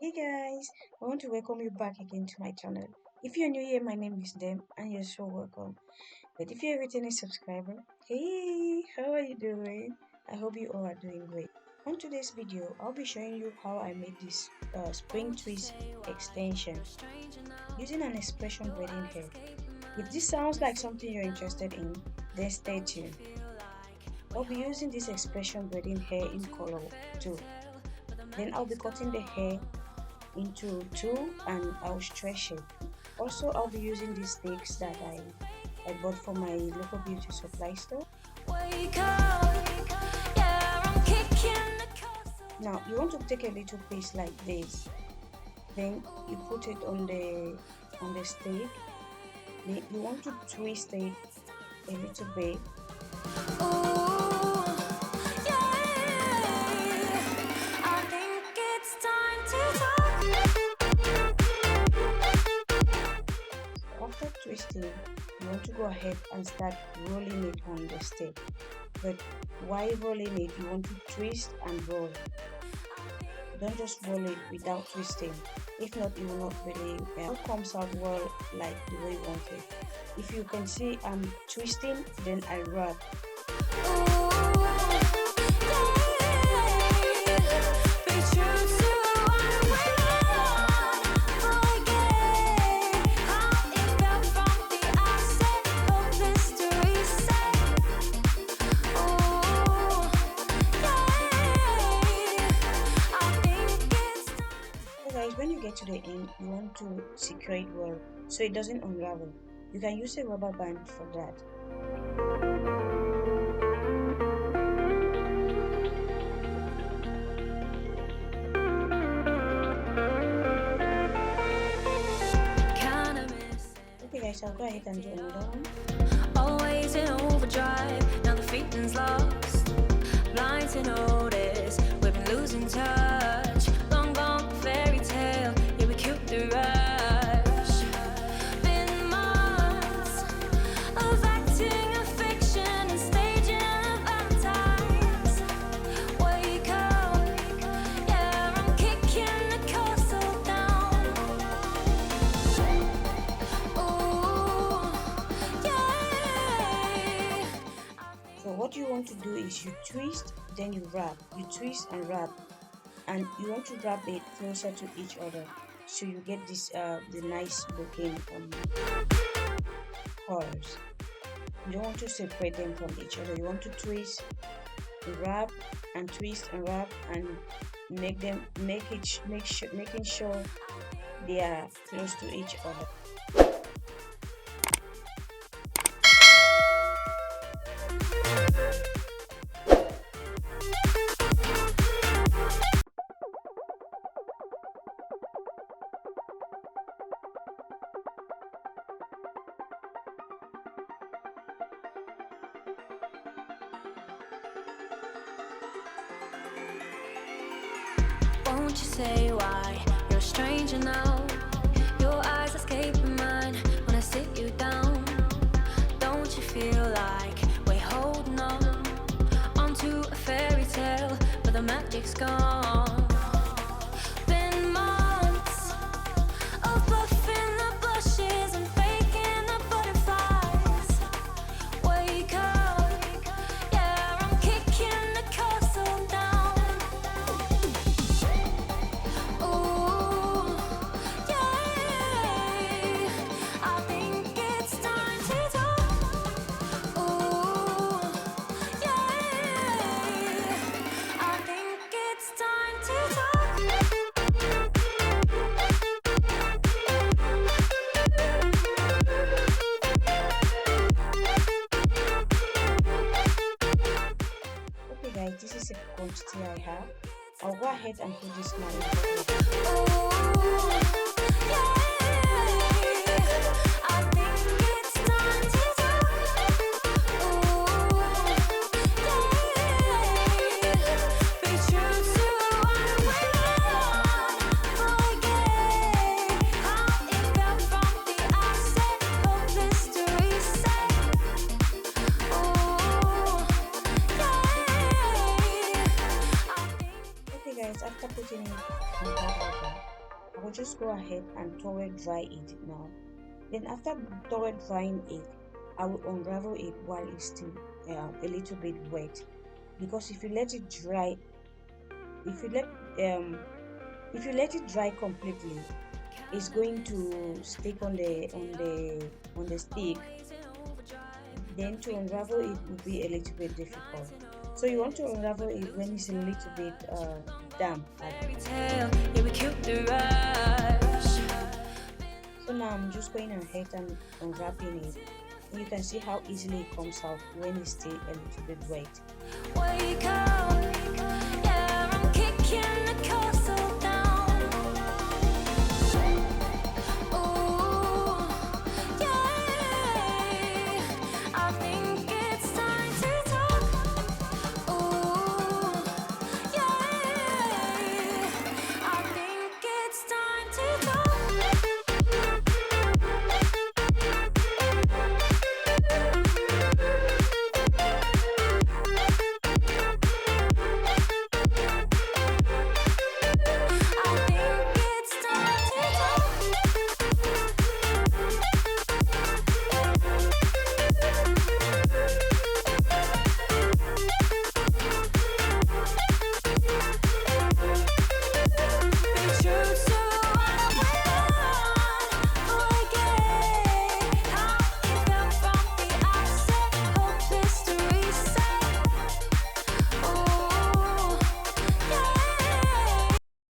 Hey guys, I want to welcome you back again to my channel. If you're new here, my name is Dem and you're so welcome. But if you're a returning subscriber, hey, how are you doing? I hope you all are doing great. On today's video, I'll be showing you how I made this spring twist extension using an expression braiding hair. If this sounds like something you're interested in, then stay tuned. I'll be using this expression braiding hair in color 2. Then I'll be cutting the hair into 2 and I'll stretch it. Also, I'll be using these sticks that I bought from my local beauty supply store. Now you want to take a little piece like this, then you put it on the stick. Then you want to twist it a little bit. After twisting, you want to go ahead and start rolling it on the stick. But while rolling it, you want to twist and roll. Don't just roll it without twisting. If not, it will not really comes out well like the way you want it. If you can see I'm twisting, then I wrap. When you get to the end, you want to secure it well so it doesn't unravel. You can use a rubber band for that. Okay guys, I'll go ahead and do another one. Always in overdrive, now the feeling's lost. Blind to notice, we've been losing touch. Long gone fairy tale, yeah we killed the rush. Been months of acting a fiction and staging a Valentine's. Wake up, yeah I'm kicking the castle down. Ooh, yeah. So what you want to do is you twist, then you wrap. You twist and wrap, and you want to wrap it closer to each other so you get this the nice looking curves. You don't want to separate them from each other. You want to twist, wrap, and twist and wrap, and making sure they are close to each other. Won't you say why you're a stranger now? Your eyes escaping mine when I sit you down. Don't you feel like we're holding on onto a fairy tale, but the magic's gone? Been months of bluffing the blushes and faking the butterflies. Wake up, yeah I'm kicking the castle down. Ooh, yeah, I think it's time to talk. Ooh, yeah, I think it's time to talk. Okay guys, this is a quantity I have. I'll go ahead and put this now in the Ooh, yeah, I think it's time to talk. Ooh, yeah, be true to what we want. Forget how it felt from the outset. Hope this to reset. Ooh, yeah, I think. Okay guys, after putting will just go ahead and towel dry it now. Then after towel drying it, I will unravel it while it's still a little bit wet, because if you let it dry, if you let um if you let it dry completely, it's going to stick on the stick. Then to unravel it will be a little bit difficult. So you want to unravel it when it's a little bit damp. So now I'm just going ahead and unwrapping it. And you can see how easily it comes out when it's still a little bit wet. Wake up, yeah, I'm kicking